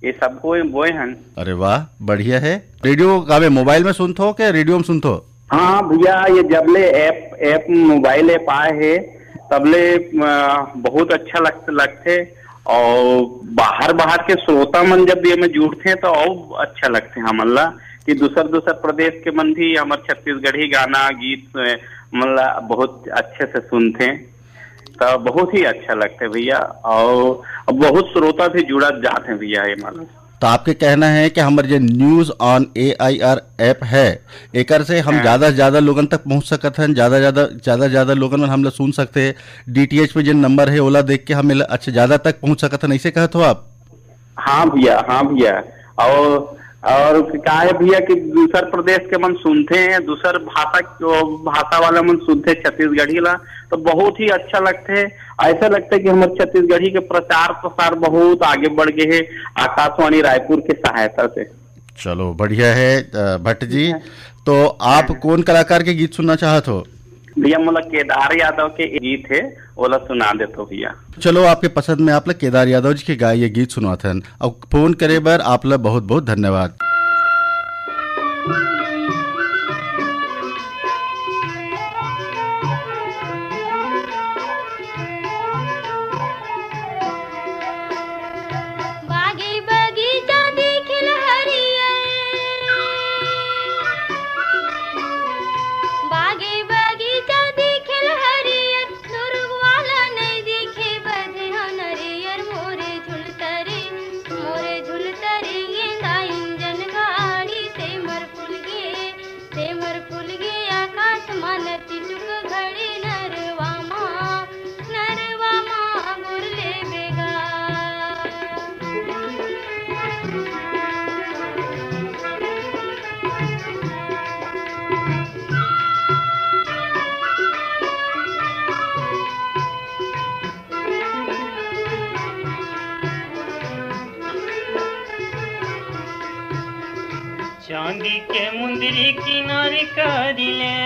ये सब बोए हैं। अरे वाह, बढ़िया है। रेडियो का मोबाइल में सुनते हो क्या रेडियो में सुनते हो? हाँ भैया, ये जबले ऐप मोबाइल ऐप आए है तबले बहुत अच्छा लगते। और बाहर के श्रोता मन जब ये में जुड़ते तो और अच्छा लगते हमला कि दूसर प्रदेश के मन भी हमारे छत्तीसगढ़ी गाना गीत मतलब बहुत अच्छे से सुनते, तो बहुत ही अच्छा लगते भैया। और बहुत श्रोता भी जुड़ा जाते हैं भैया ये मालूम। तो आपके कहना है कि हमारे जो न्यूज ऑन AIR ऐप है, एकर से हम ज्यादा से ज्यादा लोगन तक पहुंच सकत हैं, ज्यादा लोगन हम लोग सुन सकते हैं। DTH पे जो नंबर है ओला देख के हम अच्छा ज्यादा तक पहुंच सकत हैं, ऐसे कहते हो आप? हाँ भैया। और क्या है भैया कि दूसर प्रदेश के मन सुनते हैं, दूसर भाषा वाला मन सुनते हैं छत्तीसगढ़ी ला, तो बहुत ही अच्छा लगते है। ऐसा लगता है कि हमारे छत्तीसगढ़ी के प्रचार प्रसार बहुत आगे बढ़ गए है आकाशवाणी रायपुर के सहायता से। चलो बढ़िया है भट्ट जी। तो आप कौन कलाकार के गीत सुनना चाहते हो? भैया मतलब केदार यादव के गीत है, ओला सुना देते भैया। चलो, आपके पसंद में आप लोग केदार यादव जी के गाए ये गीत सुनाते हैं। अब फोन करे बर आप लोग बहुत बहुत धन्यवाद। बागी बगीचा दिखिल हरियर, बागी बगीचा दिखिल हरियर, दुर्गवाला नहीं दिखे बधे हनरियर। मोरे झुलतरी गेंदा इंजन गाड़ी, सेमर फूल गे आकाश मान चिटुक घड़ी। नरवा माँ गुरले बेगा। चांदी के मुंदरी किनारे करिले,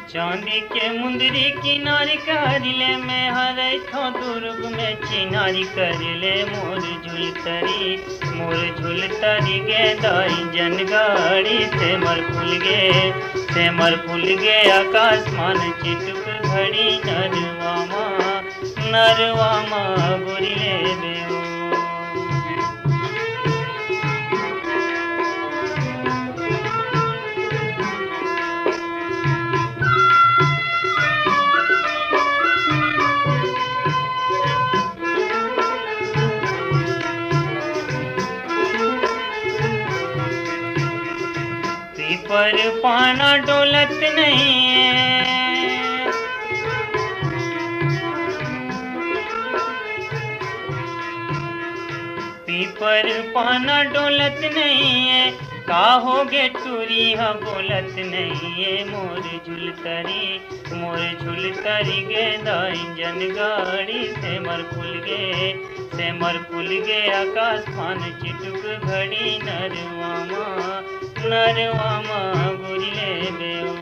चांदी के मुंदरी किनारे करिले, मैं हरे थो दुर्ग में चिनारी करिले। मोर झुलतरी गेंदा इंजन गाड़ी, सेमर फूल गे आकाश मान चिटुक घड़ी। नरवा माँ गुरिले बेओ। पीपर पाना डोलत नहीं है, पीपर पाना डोलत नहीं है। का होगे टूरी हा बोलत नहीं है। मोर झुलतरी गेंदा इंजन गाड़ी, सेमर फूल गे आकाश मान चिटुक घड़ी। नरवा माँ गुरिले बेओ।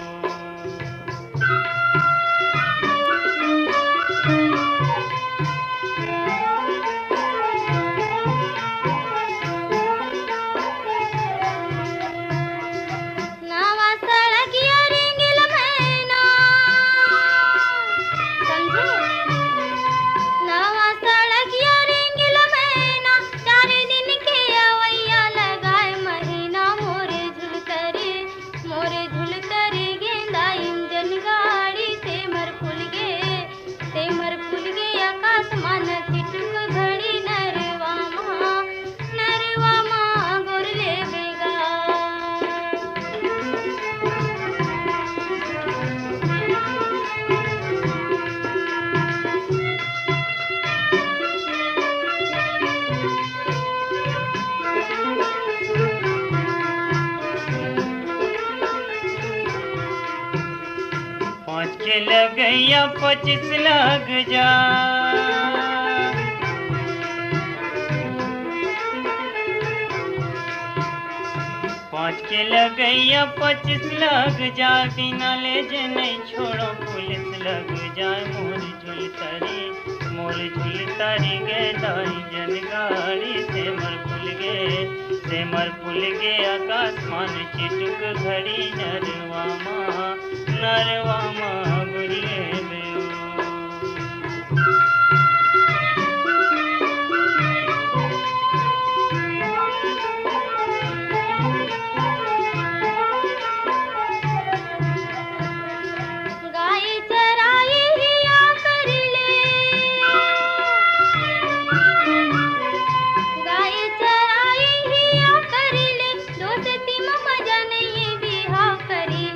लगैया 25 लग जा। 5 के लगैया 25 लग जा, बिना ले जे नहीं छोड़ो पुलिस लग जाए। मोर झुलतारी गे दाई जन गाड़ी से मर फुल गे आकाशमान चिटुक घड़ी नरवा माँ बुरले बेओ। गाय चराई हिया कर ले, गाय चराई हिया कर ले, दोस्ती में मजा नहीं बिहा कर ले।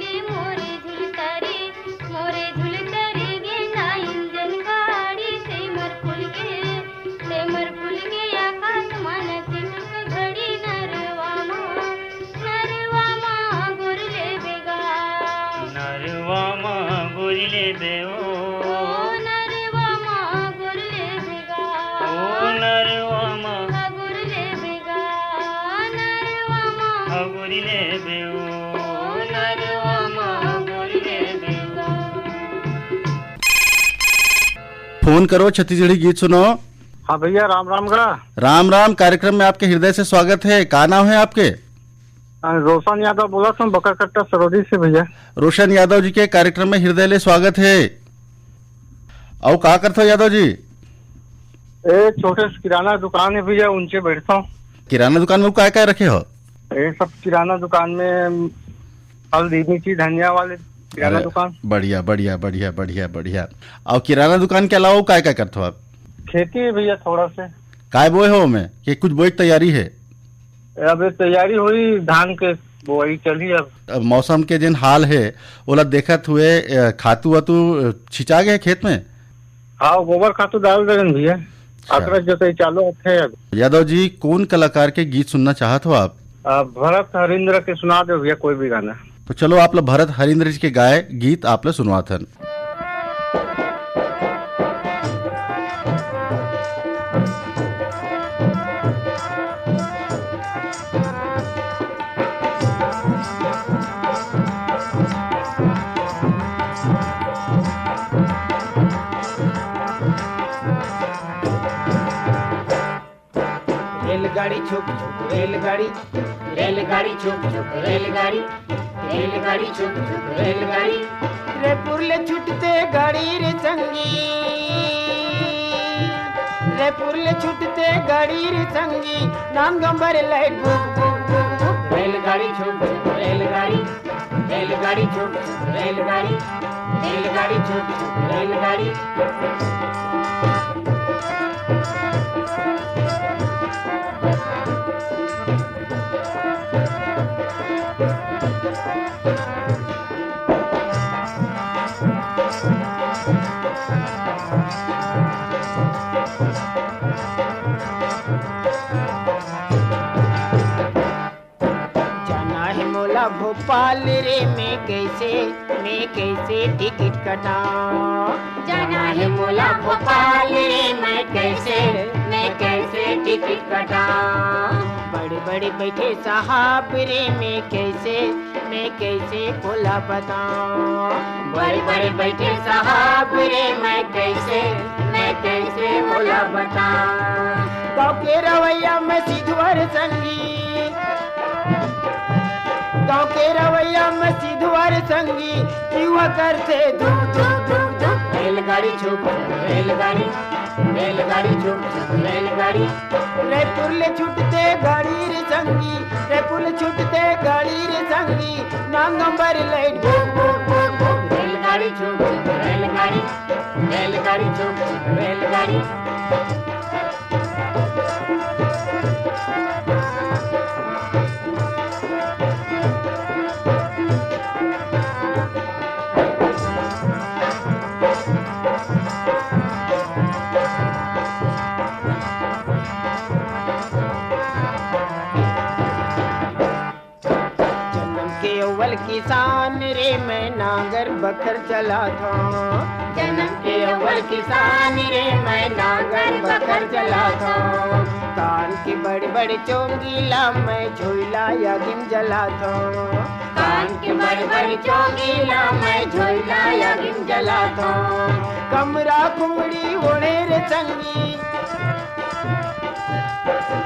मोरे झुलतारी गे नाइन जन गाड़ी से मर फुल गे आकाशमान चिटुक घड़ी नरवा माँ गुरले बेगा। नरवा माँ गुरले बेओ, नरवा माँ गुरले बेगा। ओ नरवा माँ गुरले बेगा, नरवा माँ गुरले बेओ, नरवा माँ गुरले बेओ। फोन करो छत्तीसगढ़ी गीत सुनो। हाँ भैया, राम राम गड़ा। राम राम। कार्यक्रम में आपके हृदय से स्वागत है। का नाम है आपके? रोशन यादव बोला था बकरकट्टा सरोदी से भैया। रोशन यादव जी के कार्यक्रम में हृदय ले स्वागत है। और का करते हो यादव जी? एक छोटे से किराना दुकान है भैया, उनसे बैठता हूँ। किराना दुकान में क्या क्या रखे हो? ये सब किराना दुकान में हल्दी मिर्ची धनिया वाले किराना अरे, दुकान। बढ़िया बढ़िया बढ़िया बढ़िया बढ़िया। और किराना दुकान के अलावा क्या क्या करते हो आप? खेती है भैया थोड़ा से। काय बोए हो में कि कुछ बोए की तैयारी है? अब ये तैयारी हुई, धान के बोआई चली। अब मौसम के जिन हाल है ओला देखत हुए खातू वातू छिंचा गए खेत में? हाँ, गोबर खातू डाल दे भैया। अकरस जोताई चालू है। अब यादव जी, कौन कलाकार के गीत सुनना चाहत हो आप? भरत हरिंद्र के सुना दो भैया कोई भी गाना। तो चलो आप भरत हरिंद्र जी के गाए गीत आप सुनवाथन। रेलगाड़ी छुक छुक रेलगाड़ी, रेलगाड़ी छुक छुक रेलगाड़ी, रेलगाड़ी छुक छुक रेलगाड़ी। रे पुरले छुटते गाड़ी रे संगी, रे पुरले छुटते गाड़ी रे संगी, नाम गंबर लाइट बुक बुक बुक बुक। रेलगाड़ी छुक छुक रेलगाड़ी, रेलगाड़ी छुक छुक रेलगाड़ी, रेलगाड़ी छुक छुक रेलगाड़ी। भोपाल रे मैं कैसे टिकट कटाऊं। जाना है मोला भोपाल रे मैं कैसे टिकट कटाऊं। बड़े बड़े बैठे साहब रे मैं कैसे बोला बताऊं। बड़े बड़े बैठे साहब रे मैं कैसे बोला बताऊं। गाँव के रवैया में सिद्धवर संगी, गाँव के रवैया में सिद्धवर संगी, युवा करते धूप धूप धूप धूप। रेलगाड़ी छुप रेलगाड़ी, रेलगाड़ी छुप रेलगाड़ी। रे पुरले छुटते गाड़ी रे संगी, रे पुरले छुटते गाड़ी रे संगी, नाम नंबर लाइट बुक बुक बुक बुक। रेलगाड़ी छुप रेलगाड़ी, रेलगाड़ी छुप रेलगाड़ी। किसान रे मैं नांगर बकर चला था। जन्म के अव्वल किसान रे मैं नांगर बकर चला था। कान के बड़े बड़े चोंगीला मैं झोला या गिम जला था। कान के बड़े बड़े चोंगीला मैं झोला या गिम जला था। कमरा कुमड़ी ओढ़े रे चंगी,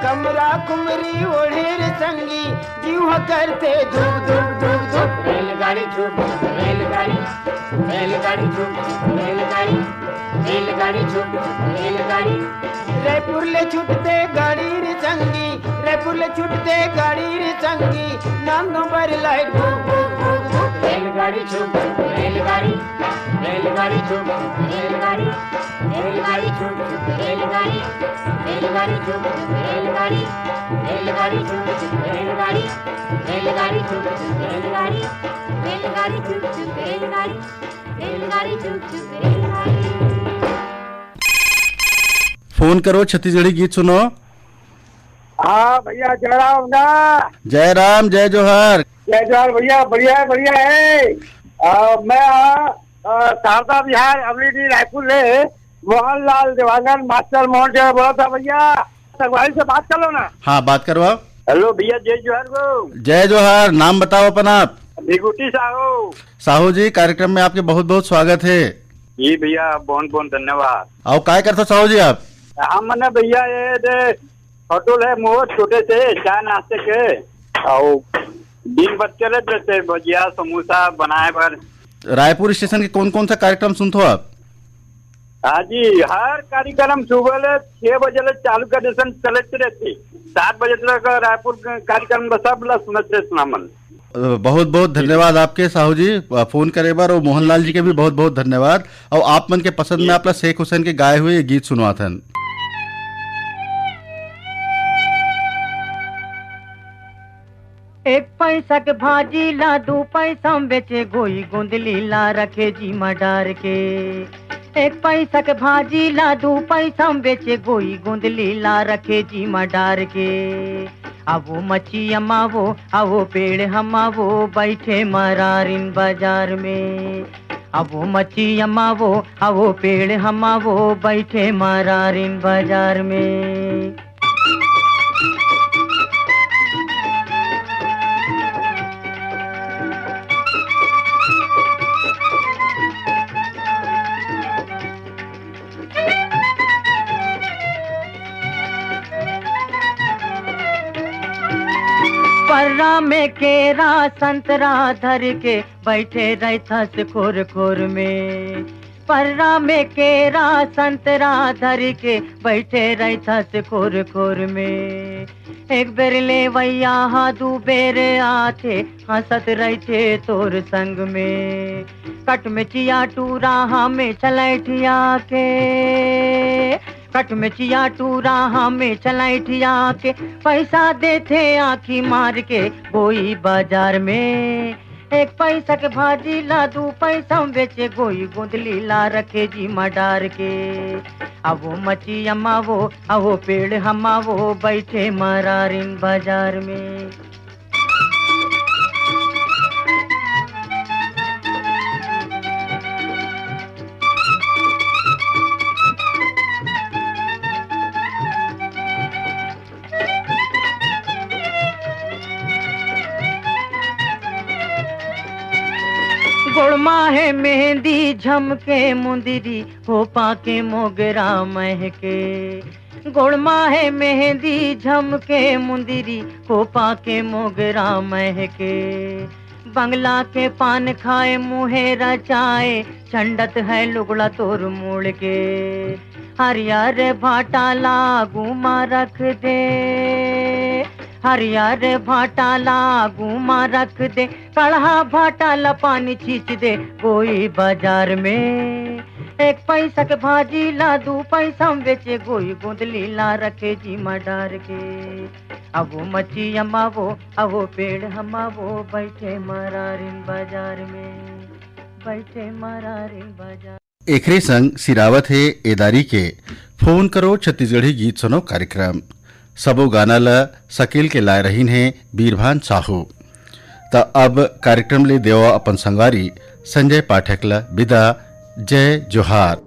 कमरा कुमरी ओढ़े रे संगी, जीव करते धूप धूप धूप धूप। रेलगाड़ी छूट रेलगाड़ी, रेलगाड़ी छूट रेलगाड़ी, रेलगाड़ी छूट रेलगाड़ी। रायपुर ले छूटते गाड़ी रे संगी, रायपुर ले छूटते गाड़ी रे संगी, नाम नंबर लाइट भूप भूप भूप भूप। रेलगाड़ी छूट रेलगाड़ी, रेलगाड़ी छूट रेलगाड़ी, रेलगाड़ी छूट रेलगाड़ी, रेलगाड़ी छूट रेलगाड़ी, रेलगाड़ी छूट रेलगाड़ी, रेलगाड़ी छूट रेलगाड़ी, रेलगाड़ी छूट रेलगाड़ी, रेलगाड़ी छूट रेलगाड़ी। फोन करो छत्तीसगढ़ी गीत सुनो। हाँ भैया जय राम ना। जय राम जय जोहार। जय जोहार भैया, बढ़िया है बढ़िया है। मैं शारदा बिहार अमरीडी रायपुर से मोहनलाल देवांगन मास्टर मोहन से बोला था भैया, संगवारी से बात कर लो ना। हाँ बात करवाओ। हेलो भैया जय जोहार को। जय जोहार। नाम बताओ अपन आप। भिगुटी साहू। साहू जी कार्यक्रम में आपके बहुत बहुत स्वागत है। जी भैया बहुत बहुत धन्यवाद। और काय करते साहू जी आप? हम मैंने भैया ये होटल है मोर छोटे से चाय नाश्ते के और दिन बच्चे रहते भजिया समोसा बनाए पर। रायपुर स्टेशन के कौन कौन सा कार्यक्रम सुनते हो आप? हाँ जी हर कार्यक्रम सुबह 6 बजे चालू कर देसन चलते रहती, 7 बजे तक रायपुर कार्यक्रम सब सुनते सुना मन। बहुत बहुत धन्यवाद आपके साहू जी फोन करे बार, और मोहनलाल जी के भी बहुत बहुत धन्यवाद। और आप मन के पसंद में आपला शेख हुसैन के गाए हुए गीत सुनवा था। एक पैसा के भाजी ला 2 पैसा में बेचे गोई गोंदली ला रखे जी मडार के। एक पैसा के भाजी ला 2 पैसा में बेचे गोई गोंदली ला रखे जी मडार के। अब वो मच्छी अमावो आवो पेड़ हमावो बैठे मरारिन बाजार में। अब वो मच्छी अमावो आवो पेड़ हमावो बैठे मरारिन बाजार में। पर्रा में केरा संतरा धर के बैठे रहता से खोर खोर में। पर्रा में केरा संतरा धर के बैठे रहता से खोर खोर में। एक बेर ले वैया हा 2 बेर आथे हंसत रहते तोर संग में। कट में चिया टूरा हमें चलैठिया के, कट में चिया टूरा हमें चलैठिया के। पैसा देते आँखी मार के गोई बाजार में। एक पैसा के भाजी ला 2 पैसा में बेचे गोई गोंदली ला रखे जी मडार के। अब वो मच्छी अमावो आवो पेड़ हमावो बैठे मरारिन बाजार में। गुड़मा है मेहंदी झमके मुंदरी हो पाके मोगरा महके। गुड़मा है मेहंदी झमके मुंदरी हो पाके मोगरा महके। बंगला के पान खाए मुहे रचाए छंडत है लुगड़ा तोर मोड़ के। हरियर भाटा लागू मा रख दे, हरियर भाटा लागू मा रख दे। कढ़ा भाटा ला पानी छींच दे गोई बाजार में। एक पैसा के भाजी ला 2 पैसा में बेचे गोई गोंदली ला रखे जी मडार के। अब वो मच्छी अमावो आवो पेड़ हमावो बैठे मरारिन बाजार में, बैठे मरारिन बाजार। एकरे संग सिरावत है एदारी के फोन करो छत्तीसगढ़ी गीत सुनो कार्यक्रम। सबो गाना ला सकेल के लाए रहीन है बीरभान साहू। तो अब कार्यक्रम ले देवा अपन संगवारी संजय पाठक ला विदा। जय जोहार।